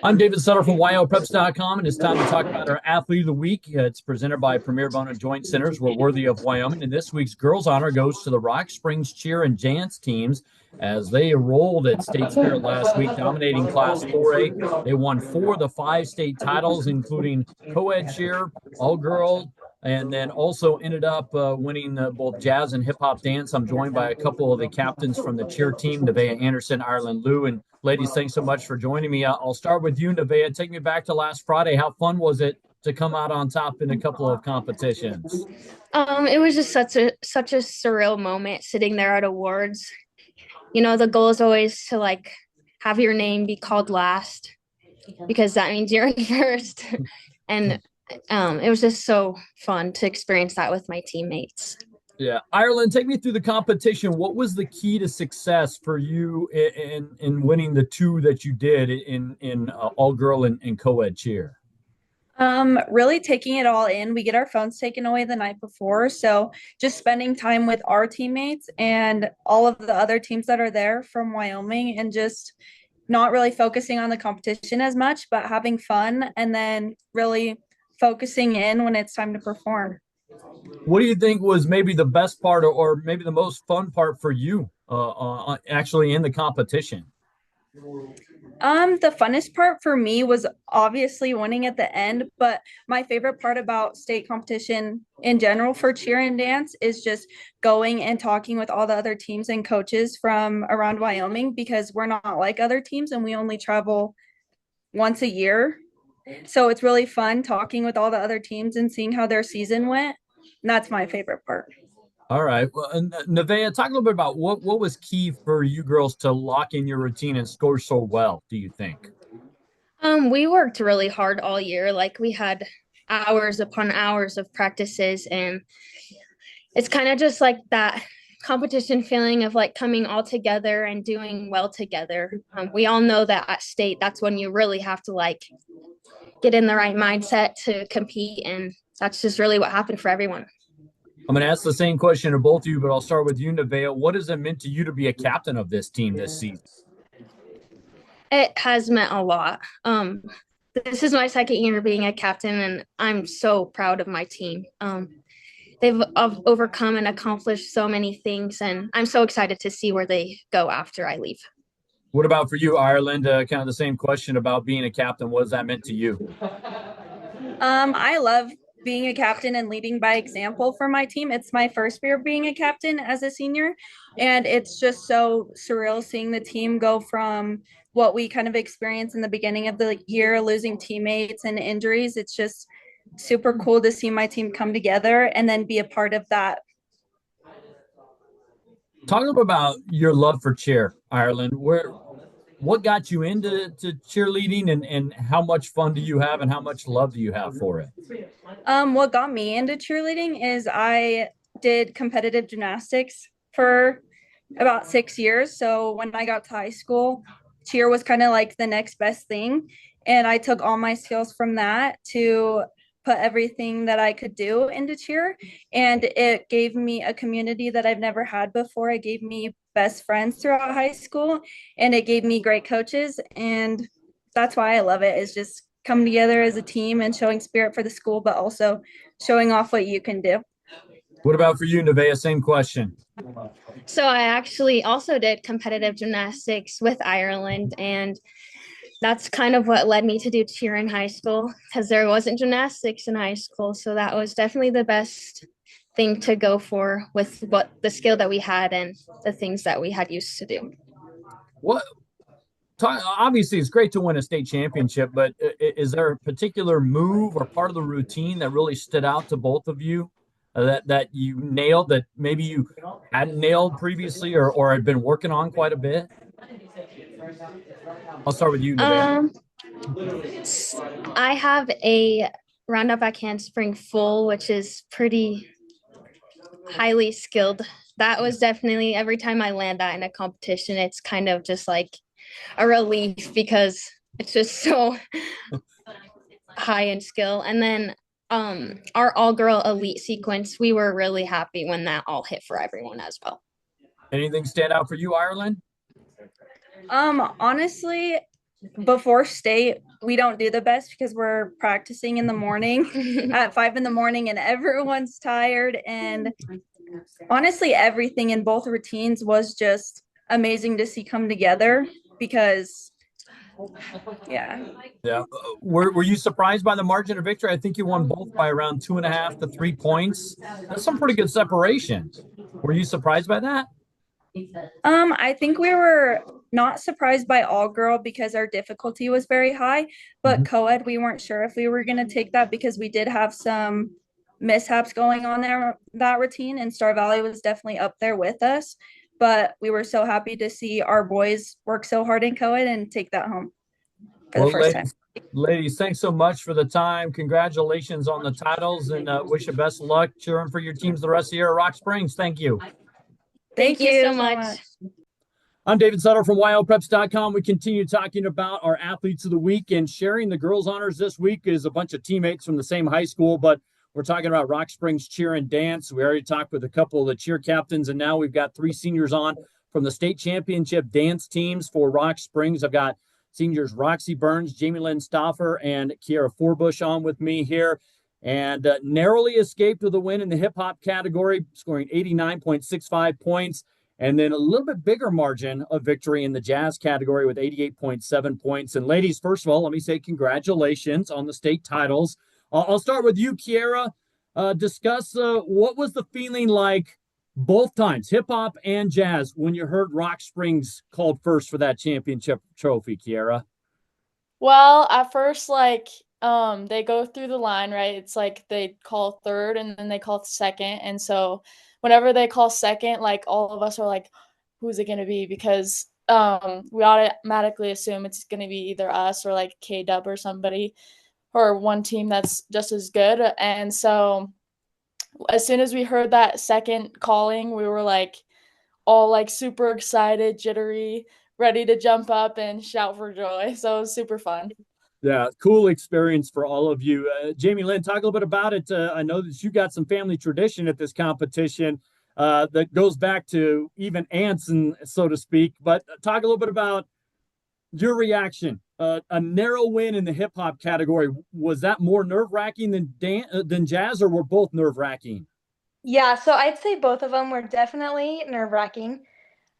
I'm David Sutter from Wyopreps.com, and it's time to talk about our Athlete of the Week. It's presented by Premier Bone and Joint Centers. We're worthy of Wyoming, and this week's Girls Honor goes to the Rock Springs Cheer and Dance teams as they enrolled at State Spirit last week, dominating Class 4A. They won 4 of the 5 state titles, including co-ed cheer, all-girl, and then also ended up winning both jazz and hip hop dance. I'm joined by a couple of the captains from the cheer team, Nevaeh Anderson, Ireland Liu. And ladies, thanks so much for joining me. I'll start with you, Nevaeh. Take me back to last Friday. How fun was it to come out on top in a couple of competitions? It was just such a surreal moment sitting there at awards. You know, the goal is always to have your name be called last because that means you're in first. And it was just so fun to experience that with my teammates. Yeah, Ireland, take me through the competition. What was the key to success for you in winning the 2 that you did in all girl and co-ed cheer? Really taking it all in. We get our phones taken away the night before. So just spending time with our teammates and all of the other teams that are there from Wyoming and just not really focusing on the competition as much, but having fun and then really focusing in when it's time to perform. What do you think was maybe the best part or maybe the most fun part for you actually in the competition? The funnest part for me was obviously winning at the end, but my favorite part about state competition in general for cheer and dance is just going and talking with all the other teams and coaches from around Wyoming because we're not like other teams and we only travel once a year. So it's really fun talking with all the other teams and seeing how their season went. And that's my favorite part. All right. Well, Nevaeh, talk a little bit about what was key for you girls to lock in your routine and score so well, do you think? We worked really hard all year. Like we had hours upon hours of practices, and it's kind of just like that competition feeling of like coming all together and doing well together. We all know that at state, that's when you really have to get in the right mindset to compete, and that's just really what happened for everyone. I'm going to ask the same question to both of you, but I'll start with you, Nevaeh. What has it meant to you to be a captain of this team this season? It has meant a lot. This is my second year being a captain, and I'm so proud of my team. They've overcome and accomplished so many things, and I'm so excited to see where they go after I leave. What about for you, Ireland? Kind of the same question about being a captain. What has that meant to you? I love being a captain and leading by example for my team. It's my first year being a captain as a senior, and it's just so surreal seeing the team go from what we kind of experienced in the beginning of the year, losing teammates and injuries. It's just super cool to see my team come together and then be a part of that. Talk about your love for cheer, Ireland. What got you into cheerleading and how much fun do you have and how much love do you have for it? What got me into cheerleading is I did competitive gymnastics for about 6 years. So when I got to high school, cheer was kind of like the next best thing. And I took all my skills from that to put everything that I could do into cheer. And it gave me a community that I've never had before. It gave me best friends throughout high school and it gave me great coaches. And that's why I love it, is just coming together as a team and showing spirit for the school, but also showing off what you can do. What about for you, Nevaeh? Same question. So I actually also did competitive gymnastics with Ireland, and that's kind of what led me to do cheer in high school because there wasn't gymnastics in high school. So that was definitely the best thing to go for with what the skill that we had and the things that we had used to do. What Obviously it's great to win a state championship, but is there a particular move or part of the routine that really stood out to both of you that you nailed that maybe you hadn't nailed previously or had been working on quite a bit? I'll start with you, Nevaeh. Um, I have a roundup back handspring full, which is pretty highly skilled. That was definitely every time I land that in a competition, it's kind of just like a relief because it's just so high in skill. And then our all girl elite sequence, we were really happy when that all hit for everyone as well. Anything stand out for you, Ireland? Honestly, before state, we don't do the best because we're practicing in the morning at 5 in the morning and everyone's tired. And honestly, everything in both routines was just amazing to see come together because, yeah. Yeah. Were you surprised by the margin of victory? I think you won both by around 2.5 to 3 points. That's some pretty good separation. Were you surprised by that? I think we were not surprised by all girl because our difficulty was very high, but co-ed, we weren't sure if we were going to take that because we did have some mishaps going on there that routine, and Star Valley was definitely up there with us. But we were so happy to see our boys work so hard in co-ed and take that home for the Well, first time. ladies, thanks so much for the time. Congratulations on the titles, and wish you best of luck cheering for your teams the rest of the year at Rock Springs. Thank you. Thank you so much. I'm David Sutter from Wyopreps.com. We continue talking about our athletes of the week, and sharing the girls' honors this week is a bunch of teammates from the same high school, but we're talking about Rock Springs cheer and dance. We already talked with a couple of the cheer captains, and now we've got 3 seniors on from the state championship dance teams for Rock Springs. I've got seniors Roxy Burns, Jamie Lynn Stauffer, and Kiara Forbush on with me here, and narrowly escaped with a win in the hip hop category, scoring 89.65 points. And then a little bit bigger margin of victory in the jazz category with 88.7 points. And ladies, first of all, let me say congratulations on the state titles. I'll start with you, Kiara. Discuss what was the feeling like both times, hip hop and jazz, when you heard Rock Springs called first for that championship trophy, Kiara? Well, at first, they go through the line, right? It's like they call third and then they call second. And so whenever they call second, like all of us are like, who's it gonna be? Because we automatically assume it's gonna be either us or like K Dub or somebody or one team that's just as good. And so as soon as we heard that second calling, we were like all like super excited, jittery, ready to jump up and shout for joy. So it was super fun. Yeah, cool experience for all of you. Jamie Lynn, talk a little bit about it. I know that you got some family tradition at this competition that goes back to even ants, and so to speak. But talk a little bit about your reaction. A narrow win in the hip hop category, was that more nerve wracking than jazz, or were both nerve wracking? Yeah, so I'd say both of them were definitely nerve-wracking.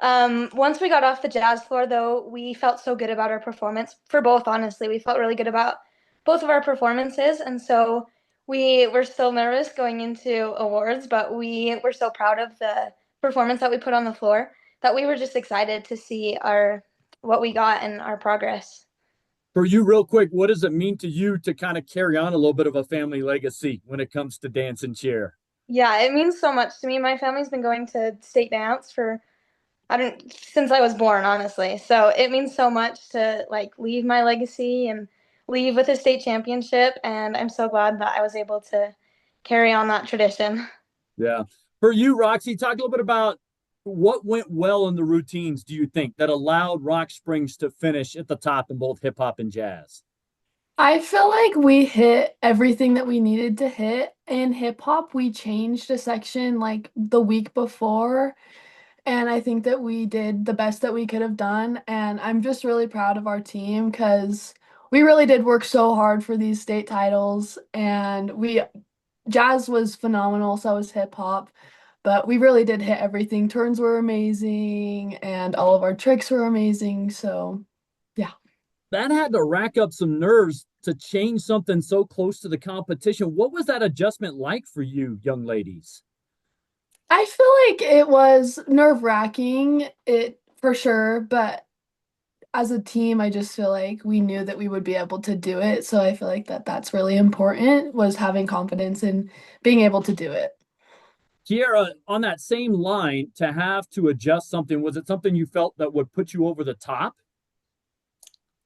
Once we got off the jazz floor, though, we felt so good about our performance for both, honestly. We felt really good about both of our performances. And so we were still nervous going into awards, but we were so proud of the performance that we put on the floor that we were just excited to see what we got and our progress. For you, real quick, what does it mean to you to kind of carry on a little bit of a family legacy when it comes to dance and cheer? Yeah, it means so much to me. My family's been going to state dance for since I was born, honestly. So it means so much to like leave my legacy and leave with a state championship. And I'm so glad that I was able to carry on that tradition. Yeah. For you, Roxy, talk a little bit about what went well in the routines, do you think, that allowed Rock Springs to finish at the top in both hip hop and jazz? I feel like we hit everything that we needed to hit. In hip hop, we changed a section like the week before, and I think that we did the best that we could have done. And I'm just really proud of our team because we really did work so hard for these state titles. And jazz was phenomenal, so was hip hop. But we really did hit everything. Turns were amazing, and all of our tricks were amazing. So, yeah. That had to rack up some nerves to change something so close to the competition. What was that adjustment like for you, young ladies? I feel like it was nerve-wracking, it for sure, but as a team, I just feel like we knew that we would be able to do it. So I feel like that's really important, was having confidence in being able to do it. Kiara, on that same line, to have to adjust something, was it something you felt that would put you over the top?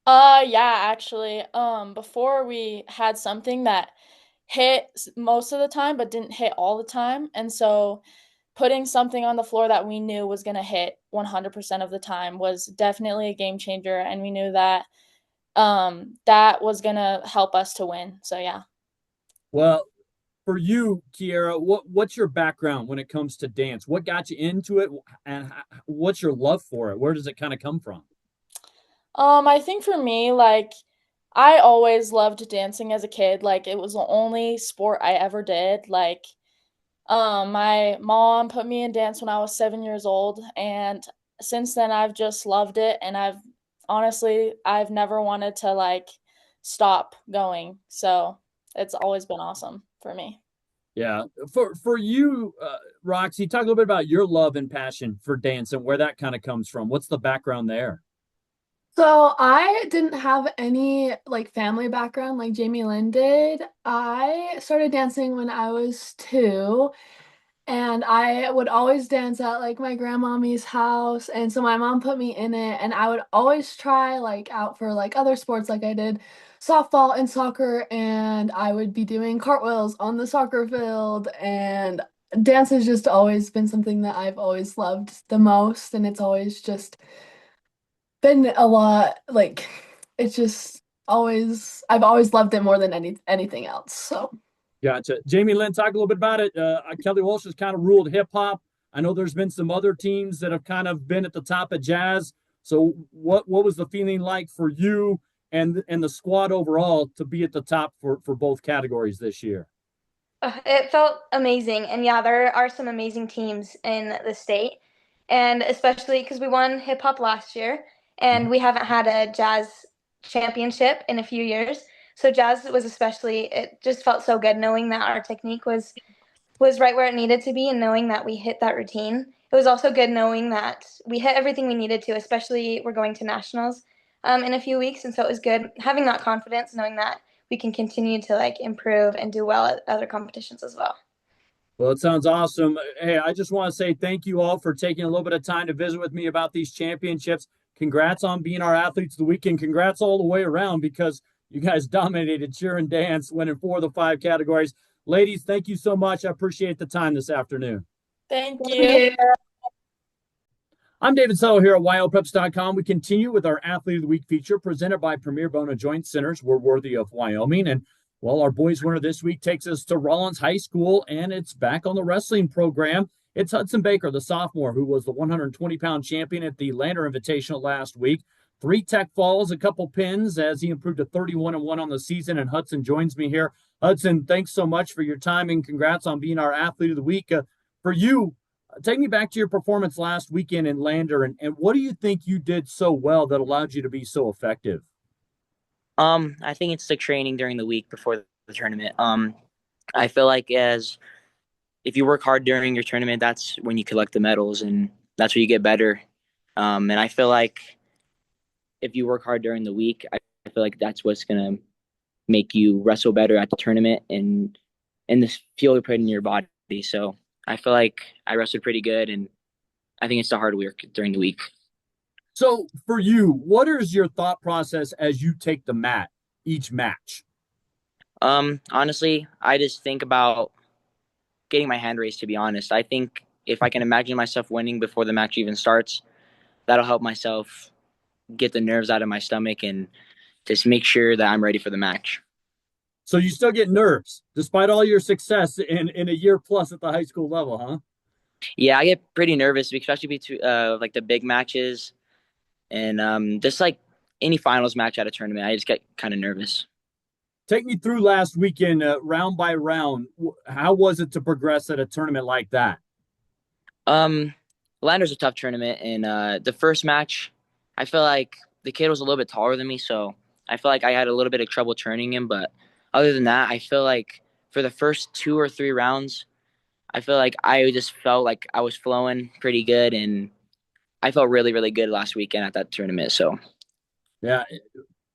Yeah, actually. Before we had something that hit most of the time but didn't hit all the time. And so putting something on the floor that we knew was going to hit 100% of the time was definitely a game changer, and we knew that that was going to help us to win. So yeah. Well, for you, Kiara, what's your background when it comes to dance? What got you into it, and what's your love for it? Where does it kind of come from? I think for me, like, I always loved dancing as a kid. Like, it was the only sport I ever did. Like, my mom put me in dance when I was 7 years old, and since then I've just loved it, and I've never wanted to like stop going. So it's always been awesome for me. Yeah. For you, Roxy, talk a little bit about your love and passion for dance and where that kind of comes from. What's the background there? So I didn't have any like family background like Jamie Lynn did. I started dancing when I was 2, and I would always dance at like my grandmommy's house. And so my mom put me in it, and I would always try like out for like other sports, like I did softball and soccer, and I would be doing cartwheels on the soccer field. And dance has just always been something that I've always loved the most, and it's always just been a lot like it's just always I've always loved it more than anything else. So Gotcha. Jamie Lynn, talk a little bit about it. Kelly Walsh has kind of ruled hip hop. I know there's been some other teams that have kind of been at the top of jazz. So what was the feeling like for you and the squad overall to be at the top for both categories this year? It felt amazing. And yeah, there are some amazing teams in the state. And especially because we won hip hop last year and we haven't had a jazz championship in a few years. So jazz was especially, it just felt so good knowing that our technique was right where it needed to be and knowing that we hit that routine. It was also good knowing that we hit everything we needed to, especially we're going to nationals in a few weeks. And so it was good having that confidence, knowing that we can continue to like improve and do well at other competitions as well. Well, it sounds awesome. Hey, I just want to say thank you all for taking a little bit of time to visit with me about these championships. Congrats on being our athletes of the week, and congrats all the way around because you guys dominated cheer and dance, winning 4 of the 5 categories. Ladies, thank you so much. I appreciate the time this afternoon. Thank Thank you. you. I'm David Settle here at Wyopreps.com. We continue with our Athlete of the Week feature presented by Premier Bono Joint Centers. We're worthy of Wyoming. And well, our boys winner this week takes us to Rawlins High School, and it's back on the wrestling program. It's Hudson Baker, the sophomore, who was the 120-pound champion at the Lander Invitational last week. 3 tech falls, a couple pins as he improved to 31-1 on the season. And Hudson joins me here. Hudson, thanks so much for your time and congrats on being our Athlete of the Week. For you, take me back to your performance last weekend in Lander, and what do you think you did so well that allowed you to be so effective? I think it's the training during the week before the tournament. I feel like as if you work hard during your tournament, that's when you collect the medals and that's where you get better. And I feel like if you work hard during the week, I feel like that's what's gonna make you wrestle better at the tournament and this feel you put in your body. So I feel like I wrestled pretty good, and I think it's the hard work during the week. So for you, what is your thought process as you take the mat each match? Honestly, I just think about getting my hand raised, to be honest. I think if I can imagine myself winning before the match even starts, that'll help myself get the nerves out of my stomach and just make sure that I'm ready for the match. So you still get nerves despite all your success in a year plus at the high school level, huh? Yeah, I get pretty nervous, especially between like the big matches and just like any finals match at a tournament. I just get kind of nervous. Take me through last weekend, round by round. How was it to progress at a tournament like that? Lander's a tough tournament, and the first match, I feel like the kid was a little bit taller than me, so I feel like I had a little bit of trouble turning him. But other than that, I feel like for the first 2 or 3 rounds, I feel like I just felt like I was flowing pretty good, and I felt really, really good last weekend at that tournament. So, Yeah.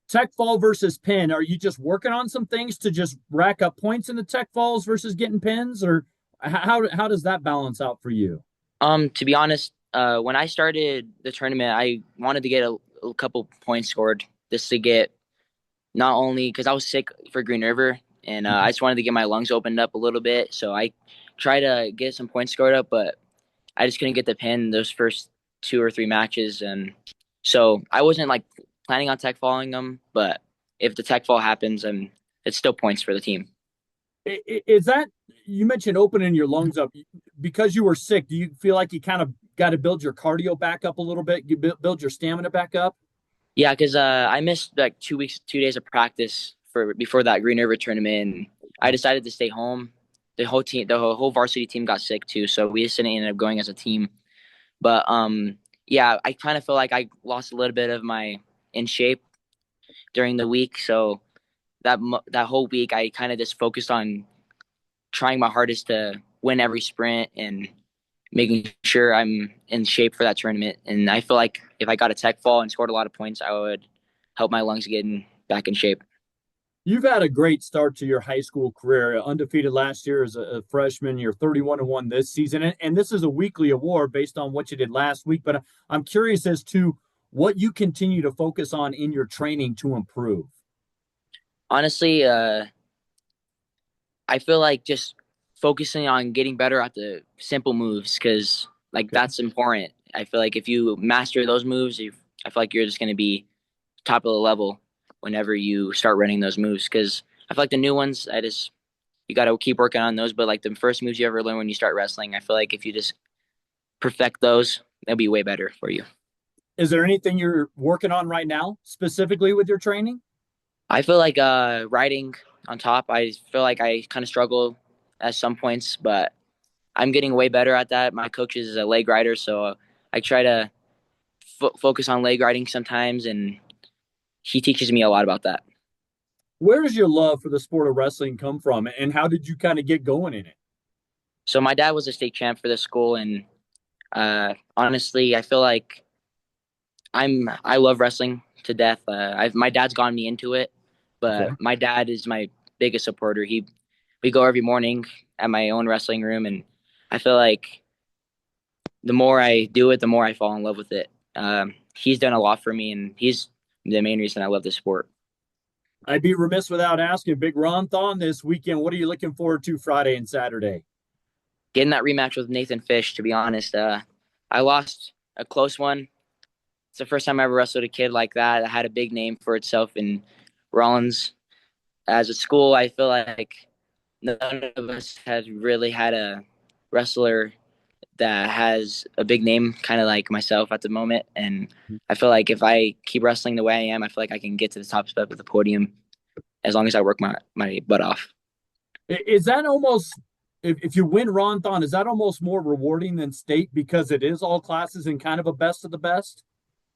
Tech fall versus pin. Are you just working on some things to just rack up points in the tech falls versus getting pins, or how does that balance out for you? to be honest, when I started the tournament, I wanted to get a couple points scored just to get not only because I was sick for Green River, and I just wanted to get my lungs opened up a little bit. So I tried to get some points scored up, but I just couldn't get the pin those first 2 or 3 matches, and so I wasn't like planning on tech falling them. But if the tech fall happens, it's still points for the team. Is that you mentioned opening your lungs up because you were sick? Do you feel like you kind of got to build your cardio back up a little bit? You build your stamina back up? Yeah, because I missed like 2 weeks, 2 days of practice for before that Green River tournament. And I decided to stay home. The whole team, the whole varsity team got sick too, so we just ended up going as a team. But yeah, I kind of feel like I lost a little bit of my in shape during the week. So that whole week, I kind of just focused on trying my hardest to win every sprint and making sure I'm in shape for that tournament. And I feel like if I got a tech fall and scored a lot of points, I would help my lungs get back in shape. You've had a great start to your high school career, undefeated last year as a freshman. You're 31-1 this season, and this is a weekly award based on what you did last week. But I'm curious as to what you continue to focus on in your training to improve. Honestly, I feel like just focusing on getting better at the simple moves because that's important. I feel like if you master those moves, I feel like you're just going to be top of the level whenever you start running those moves. Because I feel like the new ones, you got to keep working on those. But like the first moves you ever learn when you start wrestling, I feel like if you just perfect those, they'll be way better for you. Is there anything you're working on right now, specifically with your training? I feel like riding on top, I feel like I kind of struggle at some points, but I'm getting way better at that. My coach is a leg rider, so I try to focus on leg riding sometimes, and he teaches me a lot about that. Where does your love for the sport of wrestling come from, and how did you kind of get going in it? So my dad was a state champ for the school, and honestly, I feel like I love wrestling to death. My dad's gotten me into it, but Okay. my dad is my biggest supporter. We go every morning at my own wrestling room, and I feel like the more I do it, the more I fall in love with it. He's done a lot for me, and he's the main reason I love the sport. I'd be remiss without asking, big Ron-thon this weekend. What are you looking forward to Friday and Saturday? Getting that rematch with Nathan Fish, to be honest. I lost a close one. It's the first time I ever wrestled a kid like that. I had a big name for itself in Rawlins. As a school, I feel like none of us has really had a wrestler that has a big name, kind of like myself at the moment. And I feel like if I keep wrestling the way I am, I feel like I can get to the top step of the podium as long as I work my butt off. Is that almost, if you win Ron-thon, is that almost more rewarding than state because it is all classes and kind of a best of the best?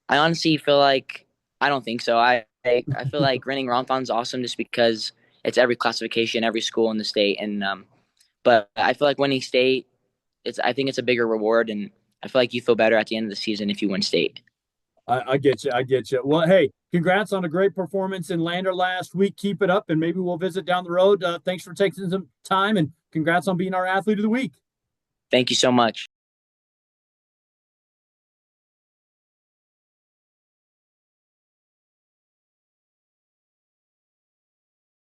I honestly feel like I don't think so. I feel like running Ronthon's awesome just because it's every classification, every school in the state, and but I feel like winning state, I think it's a bigger reward, and I feel like you feel better at the end of the season if you win state. I get you. I get you. Well, hey, congrats on a great performance in Lander last week. Keep it up, and maybe we'll visit down the road. Thanks for taking some time, and congrats on being our athlete of the week. Thank you so much.